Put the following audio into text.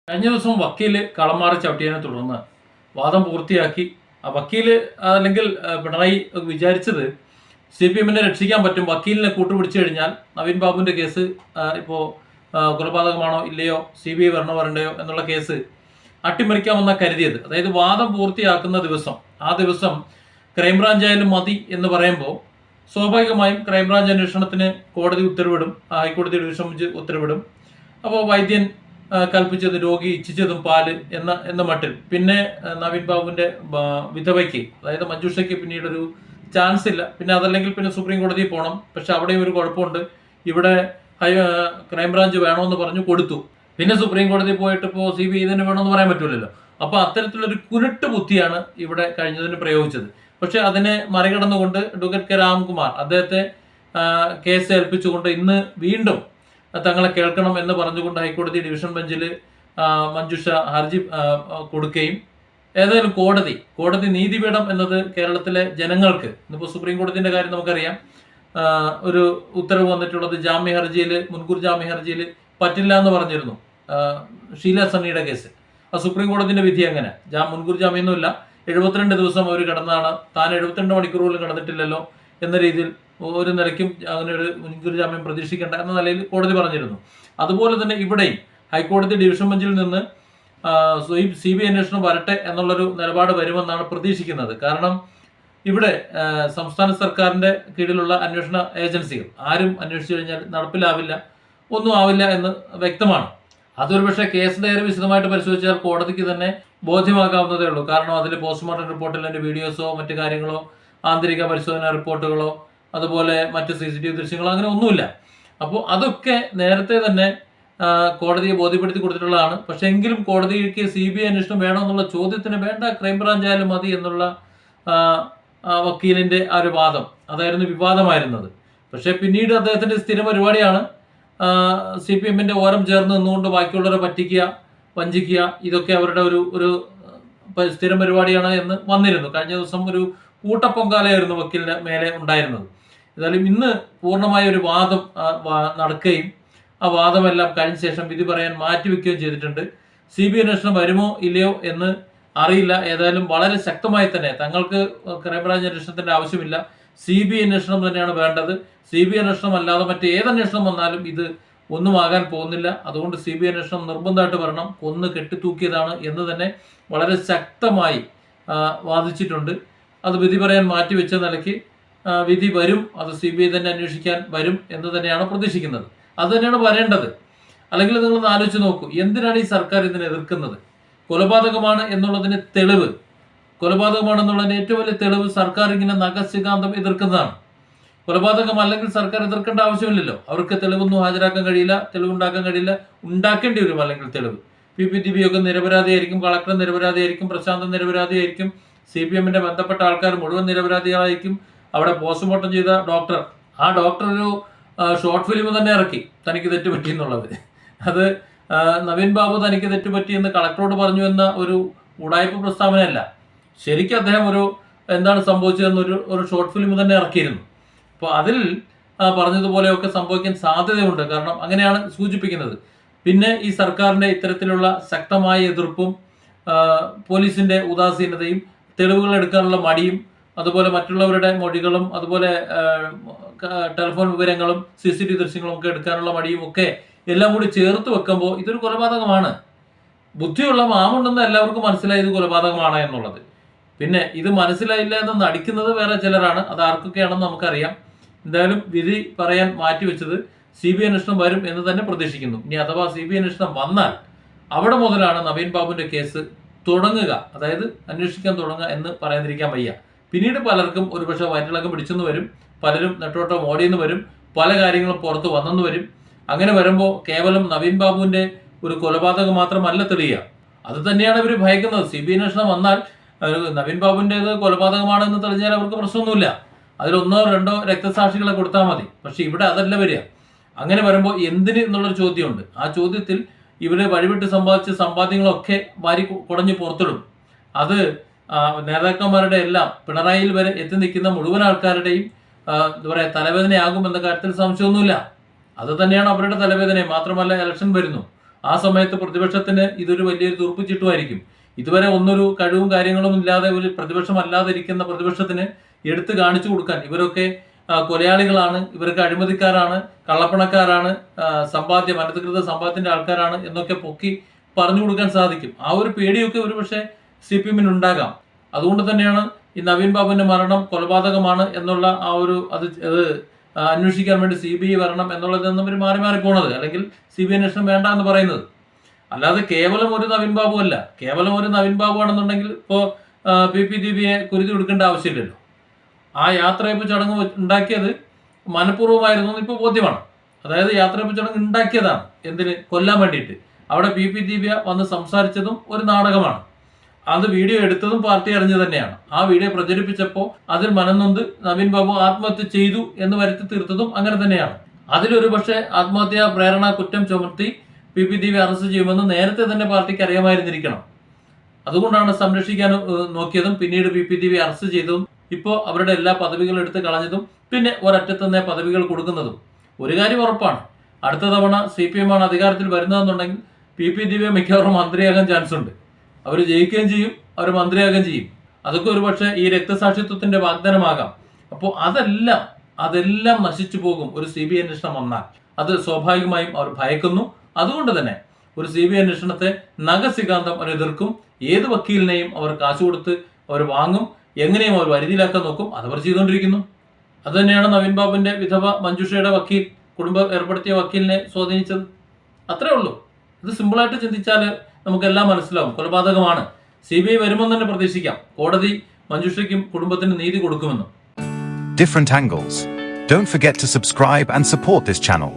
കഴിഞ്ഞ ദിവസം വക്കീല് കളം മാറി ചവിട്ടിയതിനെ തുടർന്ന് വാദം പൂർത്തിയാക്കി. ആ വക്കീല് അല്ലെങ്കിൽ പിണറായി വിചാരിച്ചത് CPM-നെ രക്ഷിക്കാൻ പറ്റും, വക്കീലിനെ കൂട്ടുപിടിച്ചു കഴിഞ്ഞാൽ നവീൻ ബാബുവിൻ്റെ കേസ് ഇപ്പോൾ കൊലപാതകമാണോ ഇല്ലയോ, CBI വരണോ വരണ്ടയോ എന്നുള്ള കേസ് അട്ടിമറിക്കാമെന്ന കരുതിയത്. അതായത് വാദം പൂർത്തിയാക്കുന്ന ദിവസം, ആ ദിവസം ക്രൈംബ്രാഞ്ച് ആയാലും മതി എന്ന് പറയുമ്പോൾ സ്വാഭാവികമായും ക്രൈംബ്രാഞ്ച് അന്വേഷണത്തിന് കോടതി ഉത്തരവിടും, ഹൈക്കോടതി ഡിവിഷൻ ബെഞ്ച് ഉത്തരവിടും. അപ്പോൾ വൈദ്യൻ കൽപ്പിച്ചത് രോഗി ഇച്ഛിച്ചതും പാല് എന്ന മട്ടിൽ പിന്നെ നവീൻ ബാബുവിന്റെ വിധവയ്ക്ക്, അതായത് മഞ്ജുഷയ്ക്ക് പിന്നീടൊരു ചാൻസ് ഇല്ല. പിന്നെ അതല്ലെങ്കിൽ പിന്നെ സുപ്രീം കോടതിയിൽ പോകണം. പക്ഷെ അവിടെയും ഒരു കുഴപ്പമുണ്ട്. ഇവിടെ ക്രൈംബ്രാഞ്ച് വേണമെന്ന് പറഞ്ഞു കൊടുത്തു. പിന്നെ സുപ്രീം കോടതിയിൽ പോയിട്ട് ഇപ്പോൾ CBI തന്നെ വേണമെന്ന് പറയാൻ പറ്റില്ലല്ലോ. അപ്പോൾ അത്തരത്തിലൊരു കുരുട്ട് ബുദ്ധിയാണ് ഇവിടെ കഴിഞ്ഞതിന് പ്രയോഗിച്ചത്. പക്ഷെ അതിനെ മറികടന്നുകൊണ്ട് അഡ്വക്കേറ്റ് കെ രാംകുമാർ അദ്ദേഹത്തെ കേസ് ഏൽപ്പിച്ചുകൊണ്ട് ഇന്ന് വീണ്ടും തങ്ങളെ കേൾക്കണം എന്ന് പറഞ്ഞുകൊണ്ട് ഹൈക്കോടതി ഡിവിഷൻ ബെഞ്ചിൽ മഞ്ജുഷ ഹർജി കൊടുക്കുകയും ഏതായാലും കോടതി നീതിപീഠം എന്നത് കേരളത്തിലെ ജനങ്ങൾക്ക്, ഇന്നിപ്പോൾ സുപ്രീം കോടതിന്റെ കാര്യം നമുക്കറിയാം, ഒരു ഉത്തരവ് വന്നിട്ടുള്ളത് ജാമ്യ ഹർജിയിൽ, മുൻകൂർ ജാമ്യ ഹർജിയിൽ പറ്റില്ല എന്ന് പറഞ്ഞിരുന്നു ഷീല സണ്ണിയുടെ കേസ്. ആ സുപ്രീം കോടതിന്റെ വിധി അങ്ങനെ മുൻകൂർ ജാമ്യമൊന്നുമില്ല, 72 ദിവസം അവർ കിടന്നാണ്, താൻ 72 മണിക്കൂർ പോലും കിടന്നിട്ടില്ലല്ലോ എന്ന രീതിയിൽ ഒരു നിലയ്ക്കും അങ്ങനെ ഒരു മുൻകൂർ ജാമ്യം പ്രതീക്ഷിക്കേണ്ട എന്ന നിലയിൽ കോടതി പറഞ്ഞിരുന്നു. അതുപോലെ തന്നെ ഇവിടെയും ഹൈക്കോടതി ഡിവിഷൻ ബെഞ്ചിൽ നിന്ന് CBI അന്വേഷണം വരട്ടെ എന്നുള്ളൊരു നിലപാട് വരുമെന്നാണ് പ്രതീക്ഷിക്കുന്നത്. കാരണം ഇവിടെ സംസ്ഥാന സർക്കാരിന്റെ കീഴിലുള്ള അന്വേഷണ ഏജൻസികൾ ആരും അന്വേഷിച്ചു കഴിഞ്ഞാൽ നടപ്പിലാവില്ല, ഒന്നും ആവില്ല എന്ന് വ്യക്തമാണ്. അതൊരു പക്ഷേ കേസ് ഡയറി വിശദമായിട്ട് പരിശോധിച്ചാൽ കോടതിക്ക് തന്നെ ബോധ്യമാക്കാവുന്നതേ ഉള്ളൂ. കാരണം അതിൽ പോസ്റ്റ്മോർട്ടം റിപ്പോർട്ടിൽ അതിന്റെ വീഡിയോസോ മറ്റു കാര്യങ്ങളോ ആന്തരിക പരിശോധനാ റിപ്പോർട്ടുകളോ അതുപോലെ മറ്റ് CCTV ദൃശ്യങ്ങളോ അങ്ങനെ ഒന്നുമില്ല. അപ്പോൾ അതൊക്കെ നേരത്തെ തന്നെ കോടതിയെ ബോധ്യപ്പെടുത്തി കൊടുത്തിട്ടുള്ളതാണ്. പക്ഷെ എങ്കിലും കോടതിക്ക് CBI അന്വേഷണം വേണമെന്നുള്ള ചോദ്യത്തിന് വേണ്ട, ക്രൈംബ്രാഞ്ച് ആയാലും മതി എന്നുള്ള വക്കീലിന്റെ ആ ഒരു വാദം, അതായിരുന്നു വിവാദമായിരുന്നത്. പക്ഷെ പിന്നീട് അദ്ദേഹത്തിന്റെ സ്ഥിരം പരിപാടിയാണ് CPM-ന്റെ ഓരം ചേർന്ന് നിന്നുകൊണ്ട് ബാക്കിയുള്ളവരെ പറ്റിക്കുക, വഞ്ചിക്കുക. ഇതൊക്കെ അവരുടെ ഒരു സ്ഥിരം പരിപാടിയാണ് എന്ന് വന്നിരുന്നു. കഴിഞ്ഞ ദിവസം ഒരു കൂട്ടപ്പൊങ്കാലയായിരുന്നു വക്കീലിന്റെ മേലെ ഉണ്ടായിരുന്നത്. ഏതായാലും ഇന്ന് പൂർണ്ണമായ ഒരു വാദം നടക്കുകയും ആ വാദമെല്ലാം കഴിഞ്ഞ ശേഷം വിധി പറയാൻ മാറ്റിവെക്കുകയും ചെയ്തിട്ടുണ്ട്. CBI അന്വേഷണം വരുമോ ഇല്ലയോ എന്ന് അറിയില്ല. ഏതായാലും വളരെ ശക്തമായി തന്നെ തങ്ങൾക്ക് ക്രൈംബ്രാഞ്ച് അന്വേഷണത്തിന്റെ ആവശ്യമില്ല, CBI അന്വേഷണം തന്നെയാണ് വേണ്ടത്. CBI അന്വേഷണം അല്ലാതെ മറ്റേത് അന്വേഷണം വന്നാലും ഇത് ഒന്നും ആകാൻ പോകുന്നില്ല. അതുകൊണ്ട് CBI അന്വേഷണം നിർബന്ധമായിട്ട് വരണം, കൊന്ന് കെട്ടിത്തൂക്കിയതാണ് എന്ന് തന്നെ വളരെ ശക്തമായി വാദിച്ചിട്ടുണ്ട്. അത് വിധി പറയാൻ മാറ്റിവെച്ച നിലയ്ക്ക് വിധി വരും, അത് CBI തന്നെ അന്വേഷിക്കാൻ വരും എന്ന് തന്നെയാണ് പ്രതീക്ഷിക്കുന്നത്. അത് തന്നെയാണ് വരേണ്ടത്. അല്ലെങ്കിൽ നിങ്ങളൊന്ന് ആലോചിച്ച് നോക്കൂ, എന്തിനാണ് ഈ സർക്കാർ ഇതിനെ എതിർക്കുന്നത്? കൊലപാതകമാണ് എന്നുള്ളതിന് തെളിവ്, കൊലപാതകമാണെന്നുള്ളതിന് ഏറ്റവും വലിയ തെളിവ് സർക്കാർ ഇങ്ങനെ നഖശികാന്തം എതിർക്കുന്നതാണ്. കൊലപാതകം അല്ലെങ്കിൽ സർക്കാർ എതിർക്കേണ്ട ആവശ്യമില്ലല്ലോ. അവർക്ക് തെളിവൊന്നും ഹാജരാക്കാൻ കഴിയില്ല, തെളിവുണ്ടാക്കാൻ കഴിയില്ല, ഉണ്ടാക്കേണ്ടി വരും അല്ലെങ്കിൽ തെളിവ്. PPTV ഒക്കെ നിരപരാധിയായിരിക്കും, കളക്ടർ നിരപരാധിയായിരിക്കും, പ്രശാന്തൻ നിരപരാധിയായിരിക്കും, CPM-ന്റെ ബന്ധപ്പെട്ട ആൾക്കാർ മുഴുവൻ നിരപരാധികളായിരിക്കും. അവിടെ പോസ്റ്റ്മോർട്ടം ചെയ്ത ആ ഡോക്ടർ ഒരു ഷോർട്ട് ഫിലിം തന്നെ ഇറക്കി തനിക്ക് തെറ്റുപറ്റി എന്നുള്ളത്. അത് നവീൻ ബാബു തനിക്ക് തെറ്റുപറ്റിയെന്ന് കളക്ടറോട് പറഞ്ഞു എന്ന ഒരു ഉടായ്പ പ്രസ്താവനയല്ല. ശരിക്കും അദ്ദേഹം എന്താണ് സംഭവിച്ചതെന്ന് ഒരു ഷോർട്ട് ഫിലിം തന്നെ ഇറക്കിയിരുന്നു. അപ്പോൾ അതിൽ പറഞ്ഞതുപോലെയൊക്കെ സംഭവിക്കാൻ സാധ്യതയുണ്ട്. കാരണം അങ്ങനെയാണ് സൂചിപ്പിക്കുന്നത്. പിന്നെ ഈ സർക്കാരിന്റെ ഇത്തരത്തിലുള്ള ശക്തമായ എതിർപ്പും പോലീസിന്റെ ഉദാസീനതയും തെളിവുകൾ എടുക്കാനുള്ള മടിയും അതുപോലെ മറ്റുള്ളവരുടെ മൊഴികളും അതുപോലെ ടെലിഫോൺ വിവരങ്ങളും CCTV ദൃശ്യങ്ങളും ഒക്കെ എടുക്കാനുള്ള മടിയും ഒക്കെ എല്ലാം കൂടി ചേർത്ത് വെക്കുമ്പോൾ ഇതൊരു കൊലപാതകമാണ്. ബുദ്ധിയുള്ള മാമുണ്ടെന്ന് എല്ലാവർക്കും മനസ്സിലായി ഇത് കൊലപാതകമാണ് എന്നുള്ളത്. പിന്നെ ഇത് മനസ്സിലായില്ല എന്ന് നടിക്കുന്നത് വേറെ ചിലരാണ്. അത് ആർക്കൊക്കെയാണെന്ന് നമുക്കറിയാം. എന്തായാലും വിധി പറയാൻ മാറ്റിവെച്ചത് CBI അന്വേഷണം വരും എന്ന് തന്നെ പ്രതീക്ഷിക്കുന്നു. ഇനി അഥവാ CBI അന്വേഷണം വന്നാൽ അവിടെ മുതലാണ് നവീൻ ബാബുവിന്റെ കേസ് തുടങ്ങുക, അതായത് അന്വേഷിക്കാൻ തുടങ്ങുക എന്ന് പറയാതിരിക്കാൻ വയ്യ. പിന്നീട് പലർക്കും ഒരുപക്ഷെ വയറ്റിളക്കം പിടിച്ചെന്ന് വരും, പലരും നെട്ടോട്ടം ഓടിയെന്ന് വരും, പല കാര്യങ്ങളും പുറത്ത് വന്നെന്ന് വരും. അങ്ങനെ വരുമ്പോൾ കേവലം നവീൻ ബാബുവിന്റെ ഒരു കൊലപാതകം മാത്രമല്ല തെളിയുക. അത് തന്നെയാണ് ഇവർ ഭയക്കുന്നത്. CBI അന്വേഷണം വന്നാൽ നവീൻ ബാബുവിൻ്റെത് കൊലപാതകമാണെന്ന് തെളിഞ്ഞാൽ അവർക്ക് പ്രശ്നമൊന്നുമില്ല, അതിൽ 1 or 2 രക്തസാക്ഷികളെ കൊടുത്താൽ മതി. പക്ഷെ ഇവിടെ അതല്ല വരിക. അങ്ങനെ വരുമ്പോൾ എന്തിന് എന്നുള്ളൊരു ചോദ്യമുണ്ട്. ആ ചോദ്യത്തിൽ ഇവര് വഴിവിട്ട് സമ്പാദിച്ച സമ്പാദ്യങ്ങളൊക്കെ വാരി കുടഞ്ഞ് പുറത്തിടും. അത് നേതാക്കന്മാരുടെ എല്ലാം, പിണറായിയിൽ വരെ എത്തി നിൽക്കുന്ന മുഴുവൻ ആൾക്കാരുടെയും എന്താ പറയുക, തലവേദനയാകും എന്ന കാര്യത്തിൽ സംശയമൊന്നുമില്ല. അത് തന്നെയാണ് അവരുടെ തലവേദന. മാത്രമല്ല ഇലക്ഷൻ വരുന്നു, ആ സമയത്ത് പ്രതിപക്ഷത്തിന് ഇതൊരു വലിയൊരു തുറപ്പിച്ചിട്ടുമായിരിക്കും. ഇതുവരെ ഒന്നൊരു കഴിവും കാര്യങ്ങളും ഇല്ലാതെ ഒരു പ്രതിപക്ഷമല്ലാതെ ഇരിക്കുന്ന പ്രതിപക്ഷത്തിന് എടുത്തു കാണിച്ചു കൊടുക്കാൻ ഇവരൊക്കെ കൊലയാളികളാണ്, ഇവരൊക്കെ അഴിമതിക്കാരാണ്, കള്ളപ്പണക്കാരാണ്, അനധികൃത സമ്പാദ്യത്തിന്റെ ആൾക്കാരാണ് എന്നൊക്കെ പൊക്കി പറഞ്ഞു കൊടുക്കാൻ സാധിക്കും. ആ ഒരു പേടിയൊക്കെ ഒരുപക്ഷെ CPM ഉണ്ടാകാം. അതുകൊണ്ട് തന്നെയാണ് ഈ നവീൻ ബാബുവിന്റെ മരണം കൊലപാതകമാണ് എന്നുള്ള ആ ഒരു അത് അന്വേഷിക്കാൻ വേണ്ടി CBI വരണം എന്നുള്ളതിൽ നിന്നും ഇവർ മാറി പോണത്, അല്ലെങ്കിൽ CBI അന്വേഷണം വേണ്ട എന്ന് പറയുന്നത്. അല്ലാതെ കേവലം ഒരു നവീൻ ബാബു അല്ല. കേവലം ഒരു നവീൻ ബാബു ആണെന്നുണ്ടെങ്കിൽ ഇപ്പോൾ PP ദീപിയെ കുരുതി കൊടുക്കേണ്ട ആവശ്യമില്ലല്ലോ. ആ യാത്രയപ്പ് ചടങ്ങ് ഉണ്ടാക്കിയത് മനഃപൂർവ്വമായിരുന്നു എന്ന് ഇപ്പോൾ ബോധ്യമാണ്. അതായത് യാത്രയപ്പ് ചടങ്ങ് ഉണ്ടാക്കിയതാണ് എന്തിന്? കൊല്ലാൻ വേണ്ടിയിട്ട്. അവിടെ PP ദീപിയ വന്ന് സംസാരിച്ചതും ഒരു നാടകമാണ്. അത് വീഡിയോ എടുത്തതും പാർട്ടി അറിഞ്ഞു തന്നെയാണ്. ആ വീഡിയോ പ്രചരിപ്പിച്ചപ്പോൾ അതിൽ മനംനൊന്ത് നവീൻ ബാബു ആത്മഹത്യ ചെയ്തു എന്ന് വരുത്തി തീർത്തതും അങ്ങനെ തന്നെയാണ്. അതിലൊരു പക്ഷേ ആത്മഹത്യാ പ്രേരണ കുറ്റം ചുമത്തി PP ദീപിയെ അറസ്റ്റ് ചെയ്യുമെന്ന് നേരത്തെ തന്നെ പാർട്ടിക്ക് അറിയാമായിരുന്നിരിക്കണം. അതുകൊണ്ടാണ് സംരക്ഷിക്കാൻ നോക്കിയതും പിന്നീട് PP ദീപിയെ അറസ്റ്റ് ചെയ്തതും ഇപ്പോൾ അവരുടെ എല്ലാ പദവികളും എടുത്ത് കളഞ്ഞതും പിന്നെ ഒരറ്റത്ത് തന്നെ പദവികൾ കൊടുക്കുന്നതും. ഒരു കാര്യം ഉറപ്പാണ്, അടുത്ത തവണ CPM ആണ് അധികാരത്തിൽ വരുന്നതെന്നുണ്ടെങ്കിൽ PP ദീപിയെ മിക്കവാറും മന്ത്രിയാകാൻ ചാൻസ് ഉണ്ട്. അവർ ജയിക്കുകയും ചെയ്യും, അവർ മന്ത്രിയാകുകയും ചെയ്യും. അതൊക്കെ ഒരു പക്ഷേ ഈ രക്തസാക്ഷിത്വത്തിന്റെ വാഗ്ദാനമാകാം. അപ്പോൾ അതെല്ലാം നശിച്ചു പോകും ഒരു CBI അന്വേഷണം വന്നാൽ. അത് സ്വാഭാവികമായും അവർ ഭയക്കുന്നു. അതുകൊണ്ട് തന്നെ ഒരു CBI അന്വേഷണത്തെ നഖസികാന്തം അവർ എതിർക്കും. ഏത് വക്കീലിനെയും അവർ കാശ് കൊടുത്ത് അവർ വാങ്ങും, എങ്ങനെയും അവർ വരുതിയിലാക്കാൻ നോക്കും. അതവർ ചെയ്തുകൊണ്ടിരിക്കുന്നു. അതുതന്നെയാണ് നവീൻ ബാബുവിന്റെ വിധവ മഞ്ജുഷയുടെ വക്കീൽ, കുടുംബം ഏർപ്പെടുത്തിയ വക്കീലിനെ സ്വാധീനിച്ചത്. അത്രേ ഉള്ളൂ. ഇത് സിമ്പിളായിട്ട് ചിന്തിച്ചാൽ നമുക്കെല്ലാം മനസ്സിലാവും. കൊലപാതകമാണ്. CBI വരുമെന്ന് തന്നെ പ്രതീക്ഷിക്കാം. കോടതി മഞ്ജുഷയ്ക്കും കുടുംബത്തിന് നീതി കൊടുക്കുമെന്നും. Different angles. Don't forget to subscribe and support this channel.